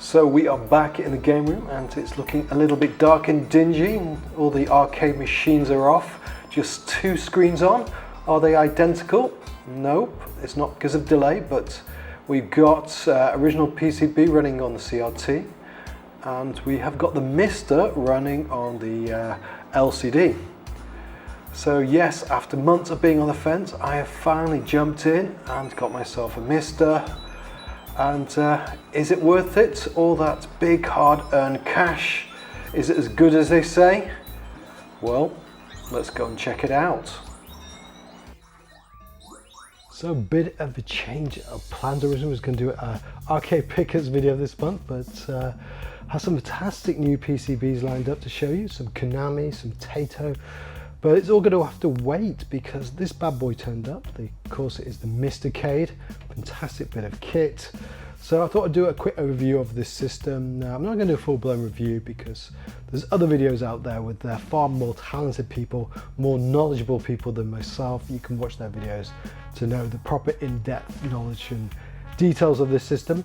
So we are back in the game room and it's looking a little bit dark and dingy. All the arcade machines are off. Just two screens on. Are they identical? Nope, it's not because of delay, but we've got original PCB running on the CRT and we have got the MiSTer running on the LCD. So yes, after months of being on the fence, I have finally jumped in and got myself a MiSTer. And is it worth it? All that big hard-earned cash? Is it as good as they say? Well, let's go and check it out. So a bit of a change of plans. Originally I was going to do an arcade pickers video this month, but have some fantastic new PCBs lined up to show you. Some Konami, some Taito. But it's all going to have to wait because this bad boy turned up. Of course, it is the MiSTercade, fantastic bit of kit. So I thought I'd do a quick overview of this system. Now, I'm not going to do a full-blown review because there's other videos out there with far more talented people, more knowledgeable people than myself. You can watch their videos to know the proper in-depth knowledge and details of this system.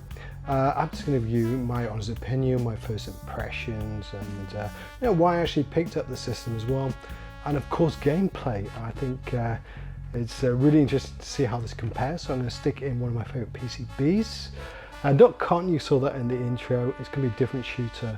I'm just going to give you my honest opinion, my first impressions, and why I actually picked up the system as well. And of course gameplay. I think it's really interesting to see how this compares, so I'm going to stick in one of my favourite PCBs. Duck Con, you saw that in the intro. It's going to be a different shooter,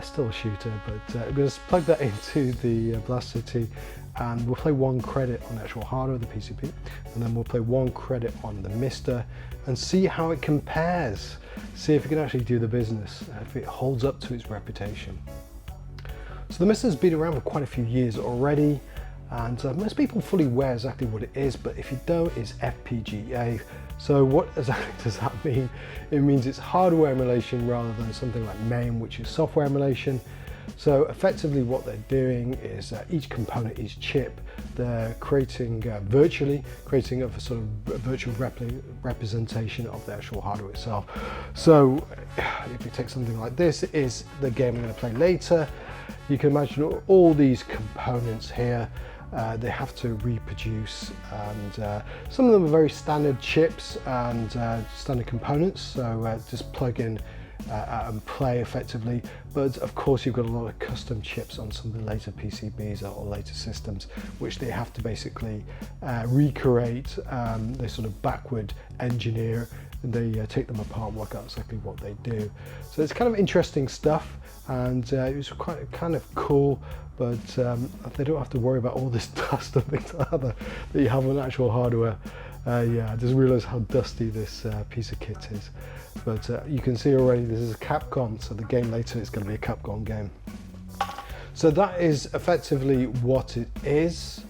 still a shooter, but I'm going to plug that into the Blast City and we'll play one credit on the actual hardware of the PCB and then we'll play one credit on the MiSTer and see how it compares, see if it can actually do the business, if it holds up to its reputation. So the MiSTer's been around for quite a few years already, and most people fully aware exactly what it is, but if you don't, it's FPGA. So what exactly does that mean? It means it's hardware emulation rather than something like MAME, which is software emulation. So effectively what they're doing is each component, each chip, they're creating virtually creating a sort of virtual representation of the actual hardware itself. So if you take something like this, it is the game I'm going to play later. You can imagine all these components here, they have to reproduce, and some of them are very standard chips and standard components, so just plug in and play effectively. But of course you've got a lot of custom chips on some of the later PCBs or later systems, which they have to basically recreate. They sort of backward engineer, and they take them apart and work out exactly what they do. So it's kind of interesting stuff, and it was quite kind of cool, but they don't have to worry about all this dust and things like that that you have on actual hardware. Yeah, I just realised how dusty this piece of kit is. But you can see already this is a Capcom, so the game later is going to be a Capcom game. So that is effectively what it is.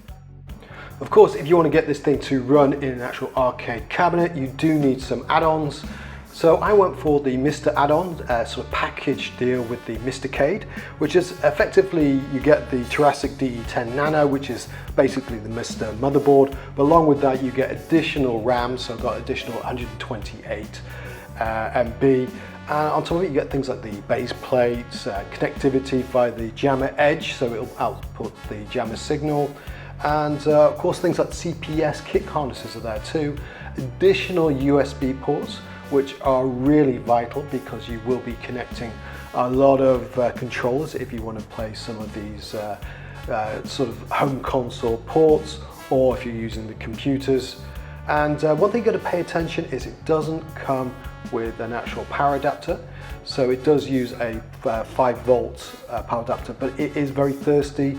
Of course, if you want to get this thing to run in an actual arcade cabinet, you do need some add-ons. So I went for the MiSTer add-on, sort of package deal with the MiSTercade, which is effectively, you get the Jurassic DE10 Nano, which is basically the MiSTer motherboard, but along with that you get additional RAM, so I've got additional 128 MB. On top of it you get things like the base plates, connectivity via the jammer edge, so it'll output the jammer signal. And of course things like CPS kick harnesses are there too. Additional USB ports, which are really vital because you will be connecting a lot of controllers if you want to play some of these sort of home console ports, or if you're using the computers. And one thing you got to pay attention is it doesn't come with an actual power adapter. So it does use a 5-volt power adapter, but it is very thirsty.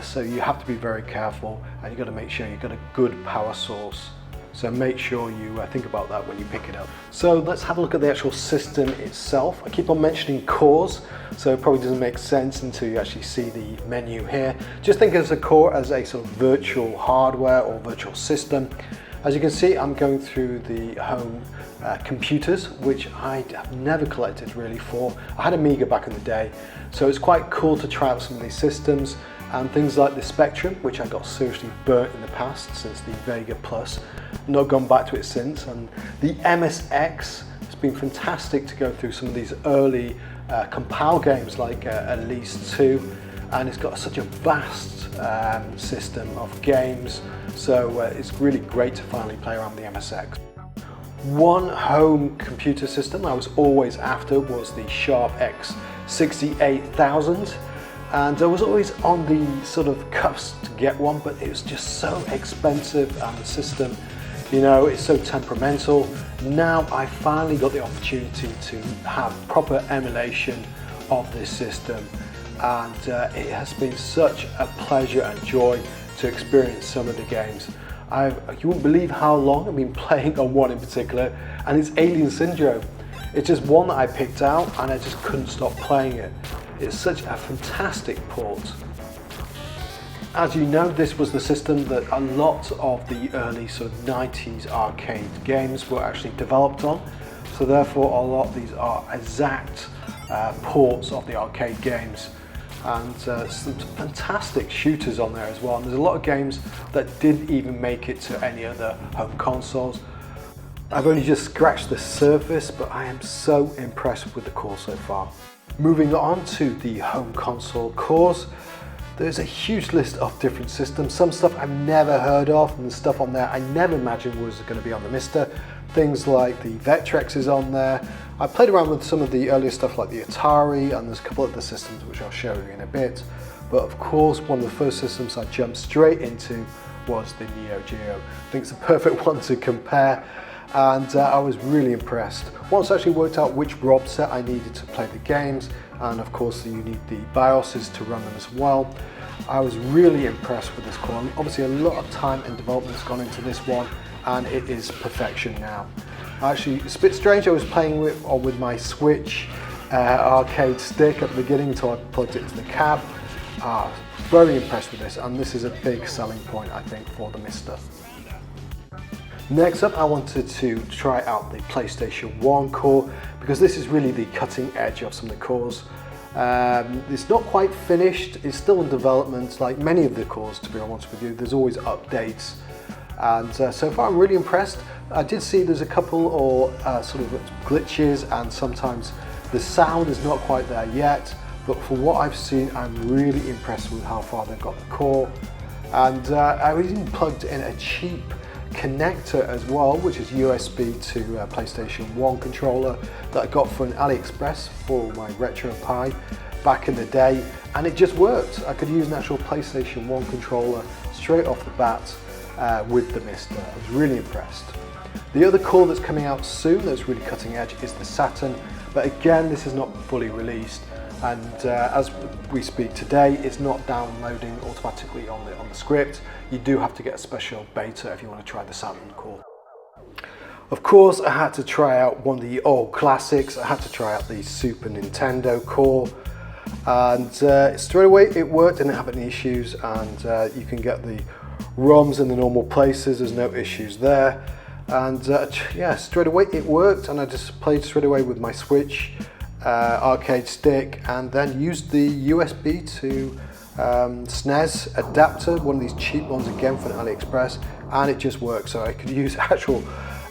So you have to be very careful, and you've got to make sure you've got a good power source. So make sure you think about that when you pick it up. So let's have a look at the actual system itself. I keep on mentioning cores, so it probably doesn't make sense until you actually see the menu here. Just think of a core as a sort of virtual hardware or virtual system. As you can see, I'm going through the home computers, which I have never collected really for. I had Amiga back in the day, so it's quite cool to try out some of these systems. And things like the Spectrum, which I got seriously burnt in the past since the Vega Plus. Not gone back to it since. And the MSX has been fantastic to go through some of these early compile games like Elise 2. And it's got such a vast system of games. So it's really great to finally play around with the MSX. One home computer system I was always after was the Sharp X68000, and I was always on the sort of cusp to get one, but it was just so expensive, and the system, you know, it's so temperamental. Now I finally got the opportunity to have proper emulation of this system, and it has been such a pleasure and joy to experience some of the games. You wouldn't believe how long I've been playing on one in particular, and it's Alien Syndrome. It's just one that I picked out and I just couldn't stop playing it. It's such a fantastic port. As you know, this was the system that a lot of the early sort of 90s arcade games were actually developed on. So therefore a lot of these are exact ports of the arcade games. And some fantastic shooters on there as well. And there's a lot of games that didn't even make it to any other home consoles. I've only just scratched the surface, but I am so impressed with the core so far. Moving on to the home console cores, there's a huge list of different systems. Some stuff I've never heard of, and the stuff on there I never imagined was going to be on the MiSTer. Things like the Vectrex is on there. I played around with some of the earlier stuff like the Atari, and there's a couple of other systems which I'll show you in a bit. But of course, one of the first systems I jumped straight into was the Neo Geo. I think it's the perfect one to compare, and I was really impressed. Once I actually worked out which ROM set I needed to play the games, and of course you need the BIOSes to run them as well, I was really impressed with this core. And obviously a lot of time and development has gone into this one, and it is perfection now. Actually, it's a bit strange, I was playing with my Switch arcade stick at the beginning until I plugged it into the cab. Very impressed with this, and this is a big selling point I think for the MiSTer. Next up, I wanted to try out the PlayStation 1 core, because this is really the cutting edge of some of the cores. It's not quite finished, it's still in development, like many of the cores, to be honest with you. There's always updates, and so far I'm really impressed. I did see there's a couple or sort of glitches, and sometimes the sound is not quite there yet, but for what I've seen, I'm really impressed with how far they've got the core. And I even plugged in a cheap connector as well, which is USB to PlayStation 1 controller that I got from AliExpress for my RetroPie back in the day, and it just worked. I could use an actual PlayStation 1 controller straight off the bat with the MiSTer. I was really impressed. The other core that's coming out soon that's really cutting edge is the Saturn, but again this is not fully released, and as we speak today it's not downloading automatically on the script. You do have to get a special beta if you want to try the Saturn core. Of course I had to try out one of the old classics. I had to try out the Super Nintendo core, and straight away it worked, didn't have any issues, and you can get the ROMs in the normal places, there's no issues there. And yeah, straight away it worked, and I just played straight away with my Switch arcade stick, and then used the USB to SNES adapter, one of these cheap ones again from AliExpress, and it just worked. So I could use actual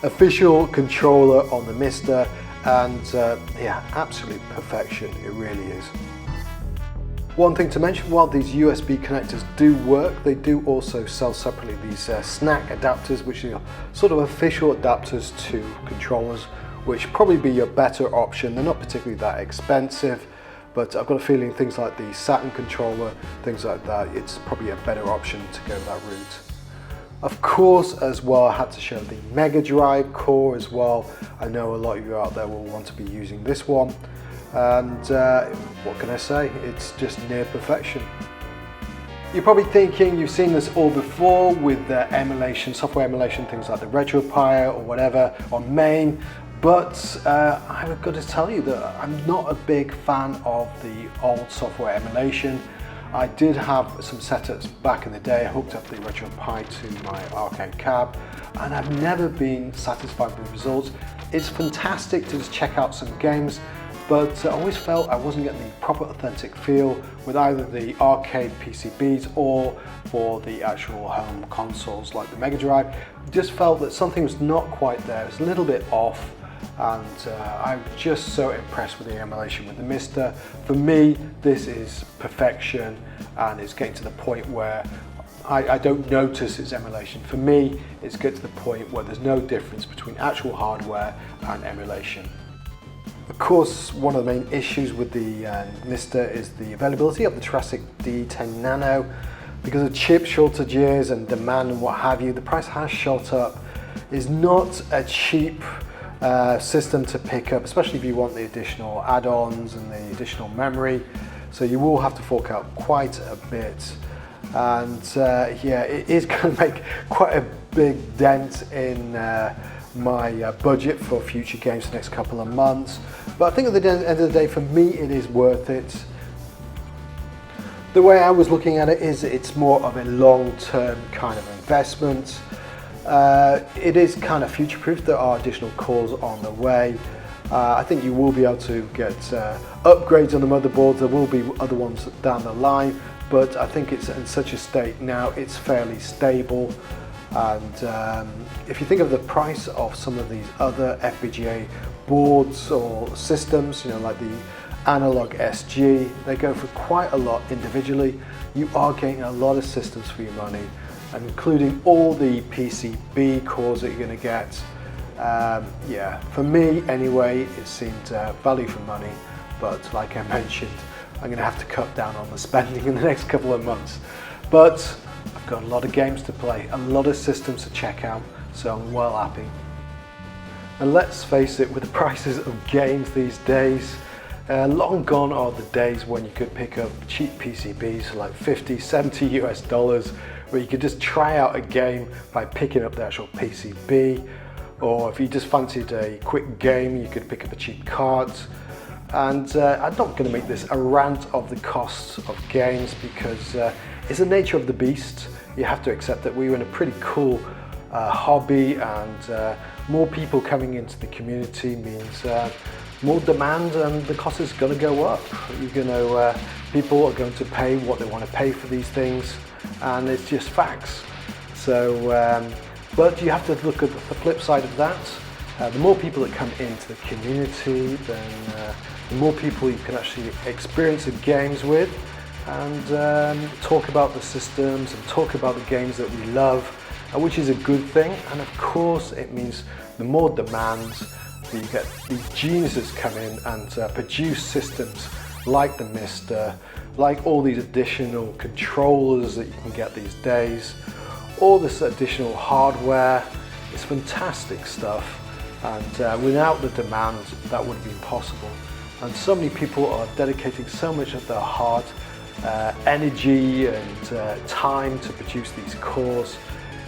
official controller on the MiSTer, and yeah, absolute perfection, it really is. One thing to mention, while these USB connectors do work, they do also sell separately these snack adapters, which are sort of official adapters to controllers, which probably be your better option. They're not particularly that expensive, but I've got a feeling things like the Saturn controller, things like that, it's probably a better option to go that route. Of course, as well, I had to show the Mega Drive core as well. I know a lot of you out there will want to be using this one. And what can I say? It's just near perfection. You're probably thinking you've seen this all before with emulation, software emulation, things like the RetroPie or whatever on MAME, but I've got to tell you that I'm not a big fan of the old software emulation. I did have some setups back in the day. I hooked up the RetroPie to my arcade cab, and I've never been satisfied with the results. It's fantastic to just check out some games, but I always felt I wasn't getting the proper authentic feel with either the arcade PCBs or for the actual home consoles like the Mega Drive. Just felt that something was not quite there, it's a little bit off, and I'm just so impressed with the emulation with the MiSTer. For me, this is perfection, and it's getting to the point where I don't notice it's emulation. For me, it's get to the point where there's no difference between actual hardware and emulation. Of course, one of the main issues with the MiSTer is the availability of the Triassic D10 Nano. Because of chip shortages and demand and what have you, the price has shot up. It's not a cheap system to pick up, especially if you want the additional add-ons and the additional memory. So you will have to fork out quite a bit. And yeah, it is going to make quite a big dent in my budget for future games the next couple of months. But I think at the end of the day, for me, it is worth it. The way I was looking at it is it's more of a long-term kind of investment. It is kind of future-proof. There are additional cores on the way. I think you will be able to get upgrades on the motherboards. There will be other ones down the line, but I think it's in such a state now, it's fairly stable. And if you think of the price of some of these other FPGA boards or systems, you know, like the Analog SG, they go for quite a lot individually. You are getting a lot of systems for your money, and including all the PCB cores that you're going to get. Yeah, for me anyway, it seemed value for money, but like I mentioned, I'm going to have to cut down on the spending in the next couple of months. But I've got a lot of games to play, a lot of systems to check out, so I'm well happy. And let's face it, with the prices of games these days, long gone are the days when you could pick up cheap PCBs for like 50, 70 US dollars, where you could just try out a game by picking up the actual PCB, or if you just fancied a quick game, you could pick up a cheap card. And I'm not going to make this a rant of the costs of games, because it's the nature of the beast. You have to accept that we were in a pretty cool hobby, and more people coming into the community means more demand, and the cost is going to go up. People are going to pay what they want to pay for these things, and it's just facts. So, but you have to look at the flip side of that. The more people that come into the community, then the more people you can actually experience the games with, and talk about the systems and talk about the games that we love, which is a good thing. And of course, it means the more demand. You get these geniuses come in and produce systems like the MiSTer, like all these additional controllers that you can get these days, all this additional hardware. It's fantastic stuff, and without the demand, that wouldn't be possible. And so many people are dedicating so much of their heart, energy and time to produce these cores.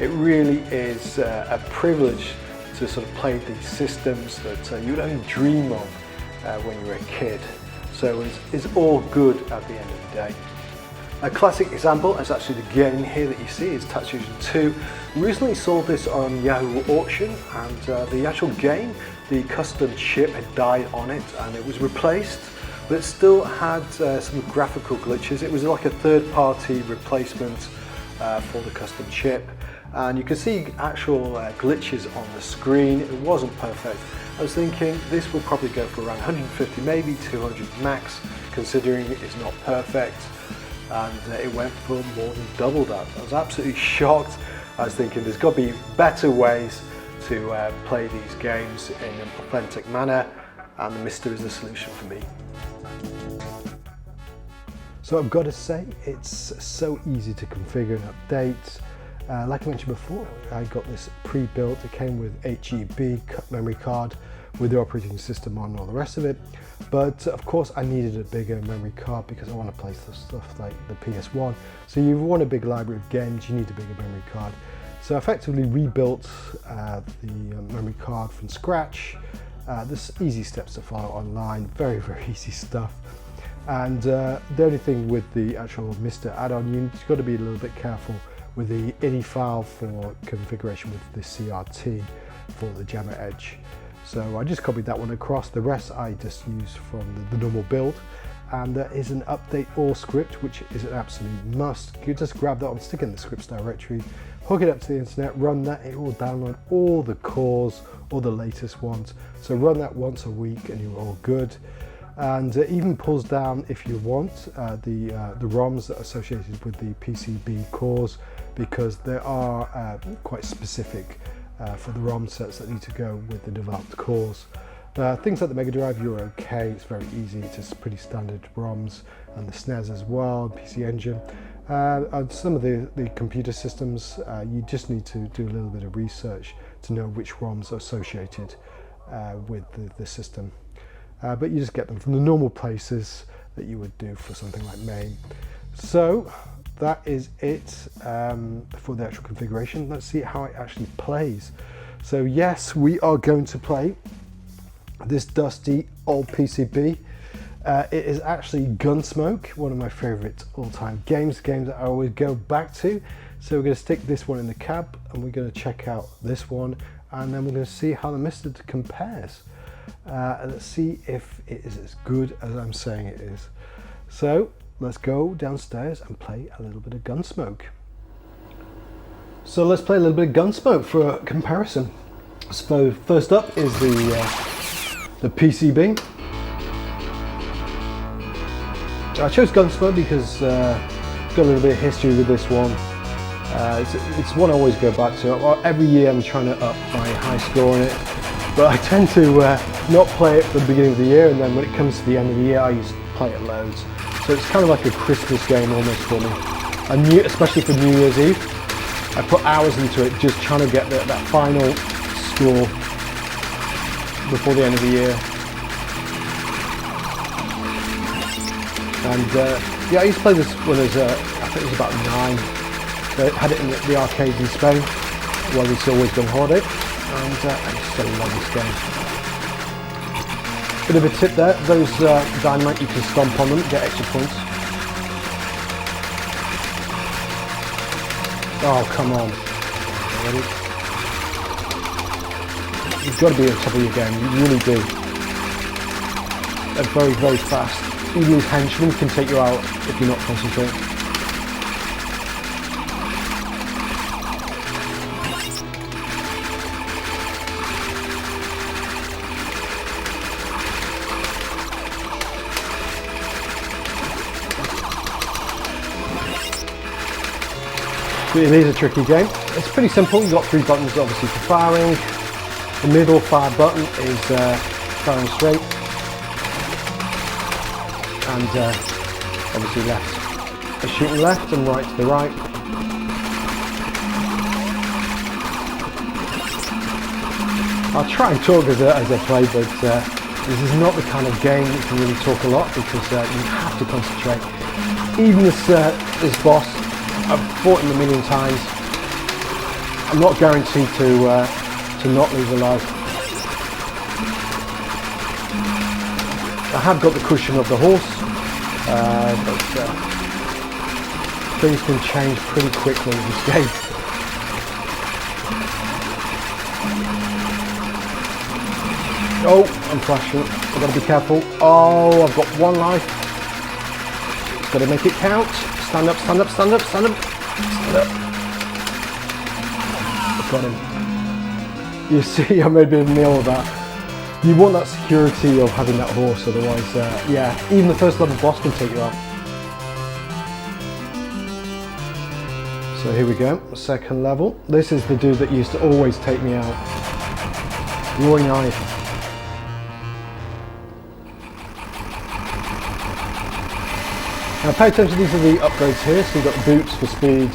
It really is a privilege to sort of play these systems that you would only dream of when you were a kid. So it's all good at the end of the day. A classic example is actually the game here that you see, is Touch Fusion 2. We recently sold this on Yahoo Auction, and the actual game, the custom chip had died on it and it was replaced, but it still had some graphical glitches. It was like a third-party replacement for the custom chip. And you can see actual glitches on the screen. It wasn't perfect. I was thinking this will probably go for around 150, maybe 200 max, considering it's not perfect. And it went for more than double that. I was absolutely shocked. I was thinking there's got to be better ways to play these games in an authentic manner, and the MiSTer is the solution for me. So I've got to say, it's so easy to configure and update. Like I mentioned before, I got this pre-built. It came with HEB memory card with the operating system on and all the rest of it. But of course I needed a bigger memory card because I want to play stuff like the PS1. So you want a big library of games, you need a bigger memory card. So I effectively rebuilt the memory card from scratch. There's easy steps to follow online, very, very easy stuff. And the only thing with the actual MiSTer add-on, you've got to be a little bit careful with the INI file for configuration with the CRT for the Jammer Edge. So I just copied that one across. The rest I just use from the normal build. And there is an update all script, which is an absolute must. You just grab that one, stick it in the scripts directory, hook it up to the internet, run that. It will download all the cores, all the latest ones. So run that once a week and you're all good. And it even pulls down, if you want, the ROMs that are associated with the PCB cores because there are quite specific for the ROM sets that need to go with the developed cores. Things like the Mega Drive, you're okay, it's very easy, it's just pretty standard ROMs, and the SNES as well, PC Engine. On some of the computer systems, you just need to do a little bit of research to know which ROMs are associated with the system. But you just get them from the normal places that you would do for something like MAME. So that is it for the actual configuration. Let's see how it actually plays. So yes, we are going to play this dusty old PCB. It is actually Gunsmoke, one of my favorite all-time games that I always go back to. So we're going to stick this one in the cab, and we're going to check out this one, and then we're going to see how the MiSTercade compares. And let's see if it is as good as I'm saying it is. So let's go downstairs and play a little bit of Gunsmoke. So let's play a little bit of Gunsmoke for a comparison. So first up is the PCB. I chose Gunsmoke because I've got a little bit of history with this one. It's one I always go back to. Every year I'm trying to up my high score on it, but I tend to not play it for the beginning of the year, and then when it comes to the end of the year I used to play it loads. So it's kind of like a Christmas game almost for me. Especially for New Year's Eve, I put hours into it just trying to get that final score before the end of the year. And yeah, I used to play this when I was, I think it was about 9. I had it in the arcades in Spain, where we used to always go on holiday, and I just love this game. Bit of a tip there, those dynamite, you can stomp on them, get extra points. Oh, come on. Ready? You've got to be on top of your game, you really do. They're very, very fast. Even these henchmen can take you out if you're not concentrating. It is a tricky game. It's pretty simple. You've got 3 buttons obviously for firing. The middle fire button is firing straight, and obviously left is shooting left and right to the right. I'll try and talk as I play, but this is not the kind of game that can really talk a lot, because you have to concentrate. Even this boss, I've fought him a million times. I'm not guaranteed to not lose alive. I have got the cushion of the horse, but things can change pretty quickly in this game. Oh, I'm flashing. I've got to be careful. Oh, I've got 1 life. Got to make it count. Stand up, stand up, stand up, stand up, stand up. I've got him. You see, I made a bit of a meal of that. You want that security of having that horse, otherwise, yeah, even the first level boss can take you out. So here we go, 2nd level. This is the dude that used to always take me out. Roy Knife. Now pay attention, these are the upgrades here. So you've got the boots for speed,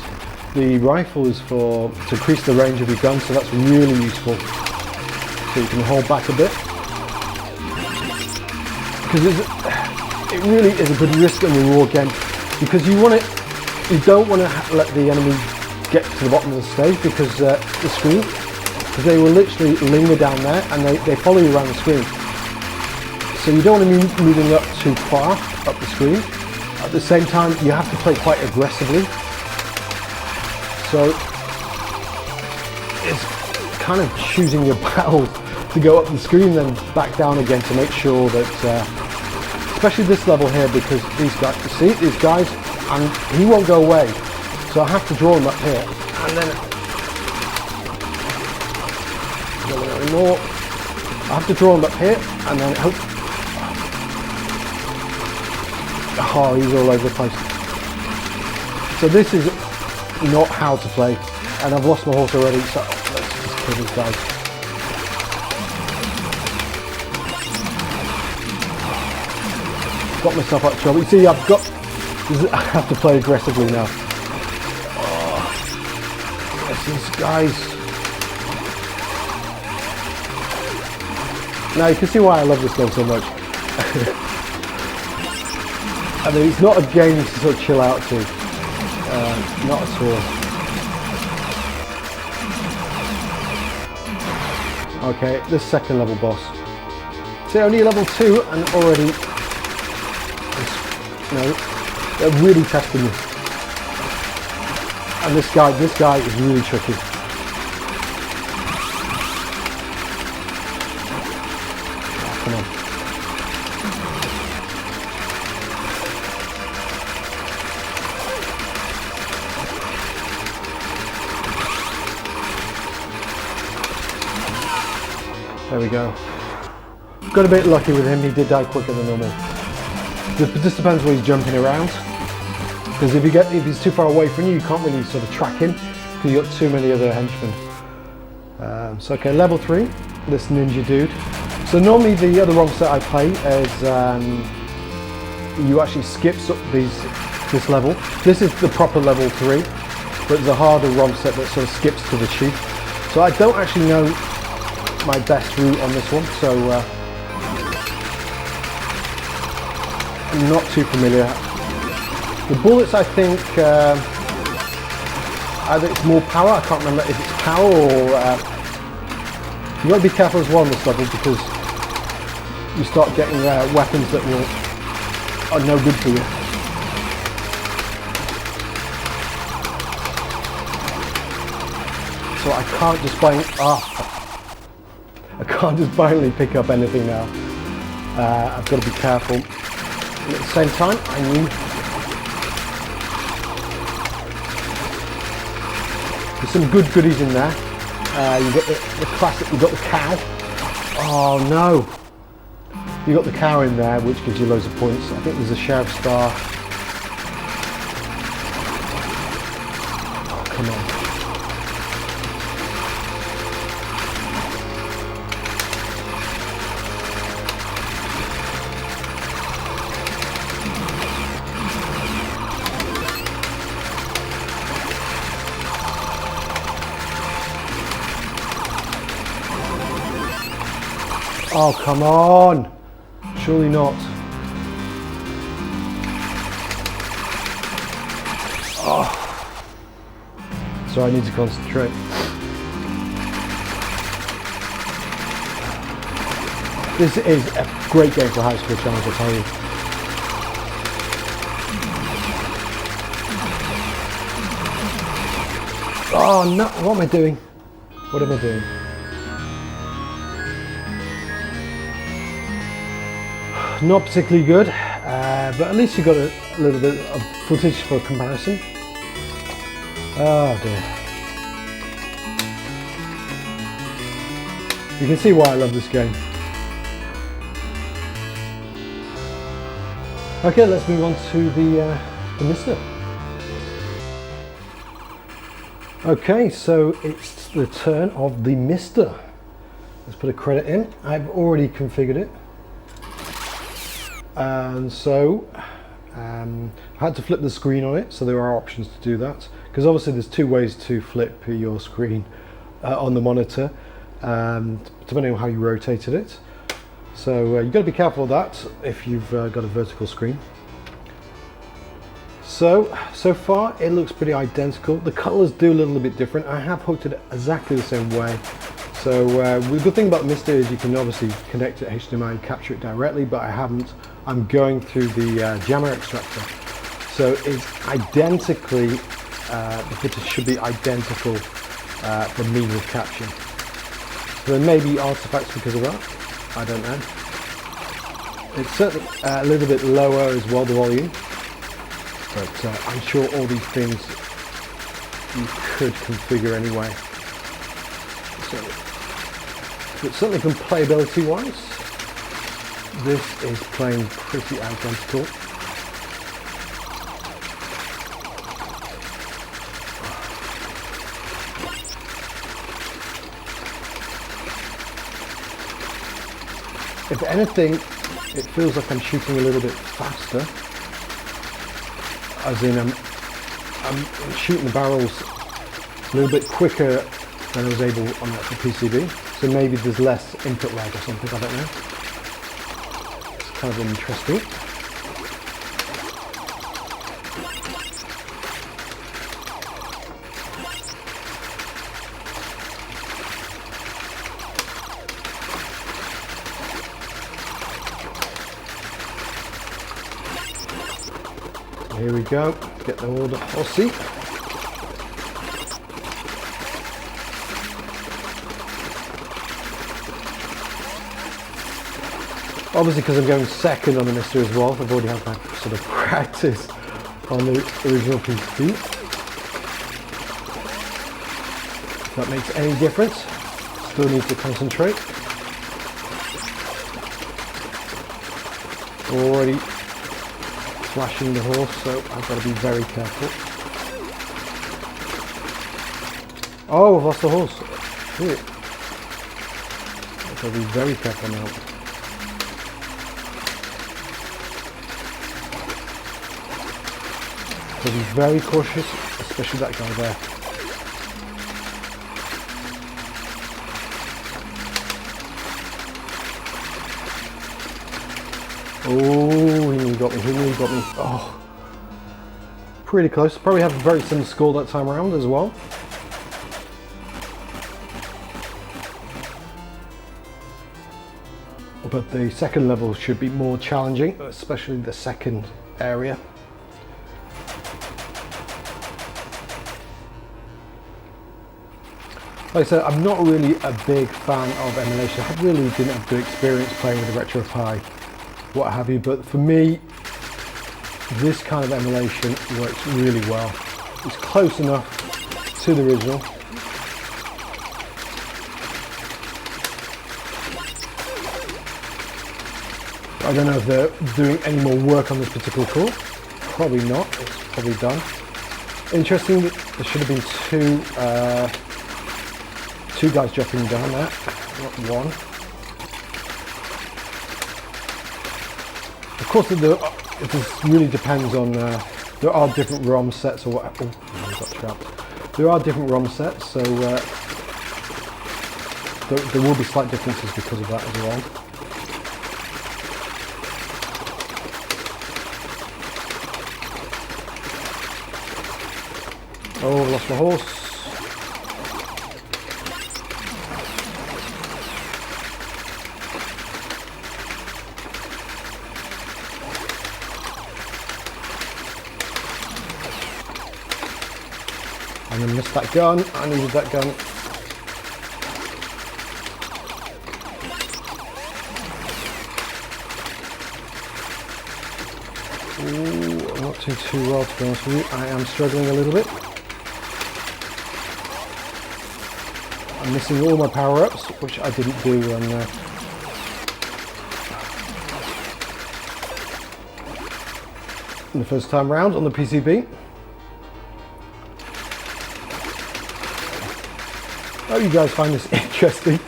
the rifle is to increase the range of your gun, so that's really useful. So you can hold back a bit. Because it really is a good risk and reward game, because you don't want to let the enemy get to the bottom of the stage, because the screen, because they will literally linger down there and they follow you around the screen. So you don't want to be moving up too far up the screen. At the same time, you have to play quite aggressively. So it's kind of choosing your battle to go up the screen then back down again, to make sure that, especially this level here, because these guys, you see, these guys, and he won't go away. So I have to draw him up here, and then don't anymore. I have to draw him up here, and then hope. Oh, he's all over the place. So this is not how to play. And I've lost my horse already, so let's just kill these guys. Got myself out of trouble. You see, I have to play aggressively now. Oh, yes, these guys. Now you can see why I love this game so much. I mean, it's not a game to sort of chill out to. Not at all. Okay, this second level boss. See, only level 2 and already, they're really testing me. And this guy is really tricky. Oh, come on. There we go. Got a bit lucky with him, he did die quicker than normal. It just depends where he's jumping around. Because if he's too far away from you, you can't really sort of track him because you've got too many other henchmen. So okay, level 3, this ninja dude. So normally the other ROM set I play is you actually skip this level. This is the proper level 3, but there's a harder ROM set that sort of skips to the chief. So I don't actually know my best route on this one, so I'm not too familiar. The bullets, I think, either it's more power, I can't remember if it's power or you've got to be careful as well on this level because you start getting weapons that are no good for you. So I can't just blindly pick up anything now. I've got to be careful. And at the same time, I need there's some good goodies in there. You've got the classic, you've got the cow. Oh no! You've got the cow in there, which gives you loads of points. I think there's a sheriff star. Oh, come on. Oh, come on! Surely not. Oh. So I need to concentrate. This is a great game for high school challenge, I'll tell you. Oh no, what am I doing? What am I doing? Not particularly good, but at least you got a little bit of footage for comparison. Oh dear. You can see why I love this game. Okay, let's move on to the MiSTer. Okay, so it's the turn of the MiSTer. Let's put a credit in. I've already configured it. And so I had to flip the screen on it, so there are options to do that, because obviously there's two ways to flip your screen on the monitor, depending on how you rotated it. So you've got to be careful of that if you've got a vertical screen. So far it looks pretty identical. The colors do a little bit different. I have hooked it exactly the same way. So the good thing about MiSTer is you can obviously connect it to HDMI and capture it directly, but I haven't. I'm going through the jammer extractor. So it's identically, the footage should be identical for me with caption. So there may be artifacts because of that, I don't know. It's certainly a little bit lower as well, the volume, but I'm sure all these things you could configure anyway. But certainly from playability wise, this is playing pretty identical. If anything, it feels like I'm shooting a little bit faster, as in I'm shooting the barrels a little bit quicker than I was able on the actual PCB. So maybe there's less input lag or something, I don't know. It's kind of interesting. Here we go, get the order horsey. Obviously, because I'm going second on the MiSTer as well, I've already had my sort of practice on the original PCB. If that makes any difference, still need to concentrate. Already flashing the horse, so I've got to be very careful. Oh, I've lost the horse. Shit. I've got to be very careful now. I've got to be very cautious, especially that guy there. Oh, he nearly got me, he nearly got me. Oh, pretty close. Probably have a very similar score that time around as well. But the second level should be more challenging, especially the second area. Like I said, I'm not really a big fan of emulation. I really didn't have good experience playing with the RetroPie, what have you, but for me, this kind of emulation works really well. It's close enough to the original. I don't know if they're doing any more work on this particular core. Probably not, it's probably done. Interesting, there should have been two guys dropping down there, not one. Of course, this really depends on, there are different ROM sets or what. Oh, I got trapped. There are different ROM sets, so there will be slight differences because of that as well. Oh, I've lost my horse. I'm going to miss that gun. I needed that gun. Ooh, I'm not doing too well, to be honest with you. I am struggling a little bit. I'm missing all my power-ups, which I didn't do on the first time round on the PCB. I hope you guys find this interesting.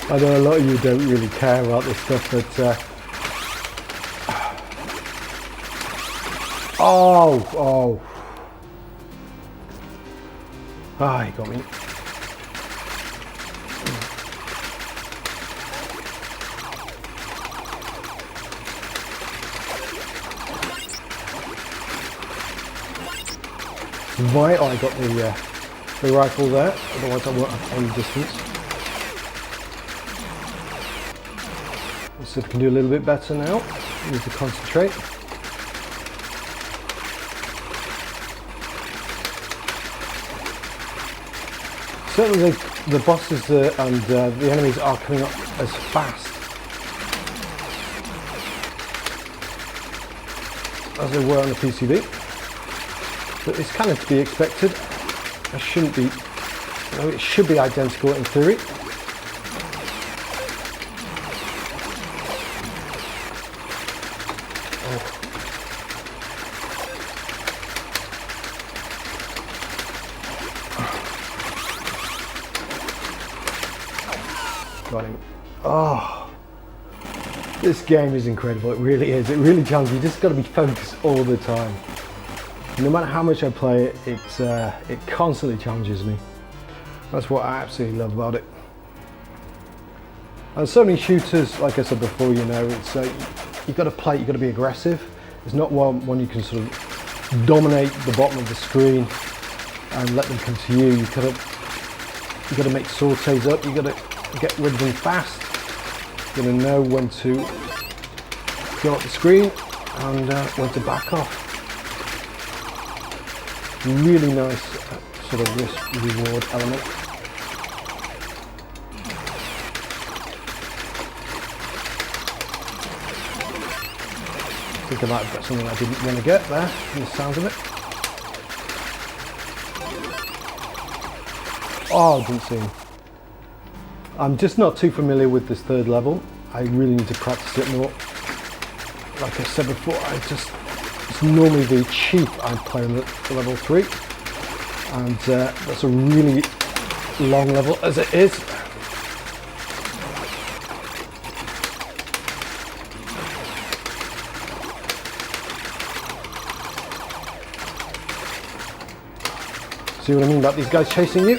I know a lot of you don't really care about this stuff, but oh, he got me. Vital, I got the rifle there, otherwise I won't have any distance. Let's see if we can do a little bit better now. Need to concentrate. Certainly the bosses and the enemies are coming up as fast as they were on the PCB. But it's kind of to be expected. I shouldn't be, no, it should be identical in theory. Oh. Got him. Oh. This game is incredible, it really is. It really challenges you. You just got to be focused all the time. No matter how much I play it, it constantly challenges me. That's what I absolutely love about it. And so many shooters, like I said before, you know, it's you've got to play, you've got to be aggressive. It's not one you can sort of dominate the bottom of the screen and let them come to you. You've got to make sautés up, you've got to get rid of them fast. You've got to know when to go up the screen and when to back off. Really nice sort of risk-reward element. I think I might have got something I didn't want to get there, from the sound of it. Oh, I didn't see him. I'm just not too familiar with this third level. I really need to practice it more. Like I said before, it's normally the chief I play on the level 3. And that's a really long level as it is. See what I mean about these guys chasing you?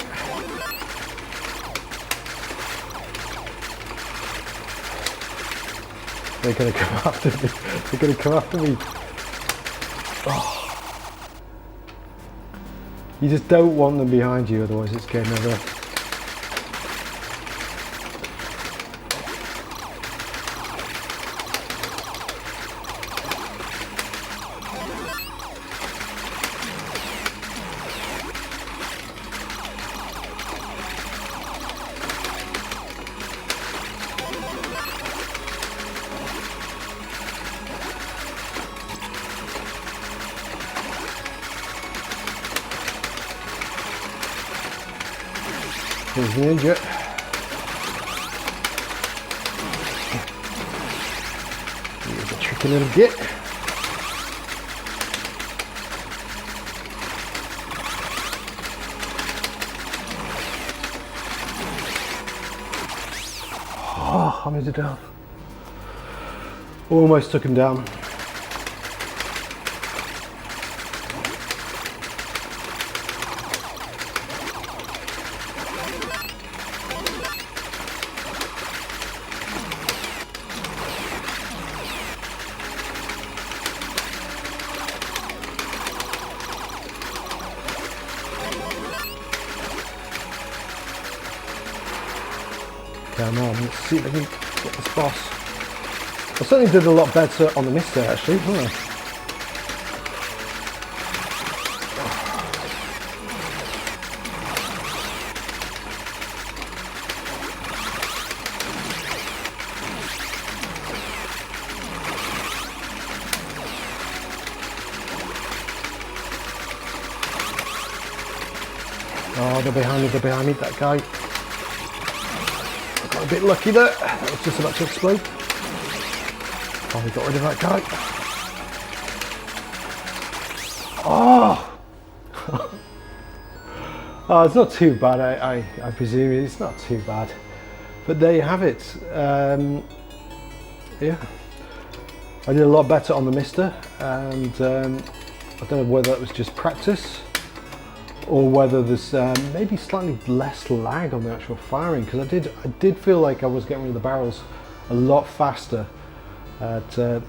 They're going to come after me. They're going to come after me. Oh. You just don't want them behind you, otherwise it's game over. Here's the ninja. Here's a tricky little git. Oh, I'm into death. Almost took him down. Come on, let's see if I can get this boss. I certainly did a lot better on the Mister actually, didn't I? Oh, they're behind me, that guy. I got a bit lucky there, that was just about to explode. Oh, we got rid of that guy. Oh! Oh, it's not too bad, I presume it's not too bad. But there you have it. Yeah. I did a lot better on the Mister, and I don't know whether that was just practice or whether there's maybe slightly less lag on the actual firing, because I did feel like I was getting rid of the barrels a lot faster. Either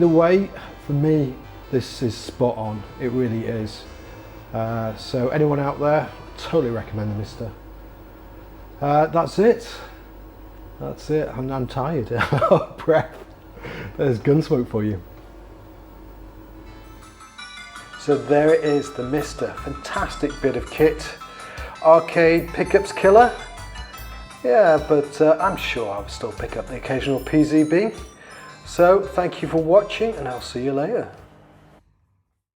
way, for me, this is spot on. It really is. So anyone out there, I totally recommend the Mister. That's it. That's it. I'm tired. Breath. There's Gunsmoke for you. So there it is, the Mister. Fantastic bit of kit. Arcade pickups killer. Yeah, but I'm sure I'll still pick up the occasional PCB. So thank you for watching, and I'll see you later.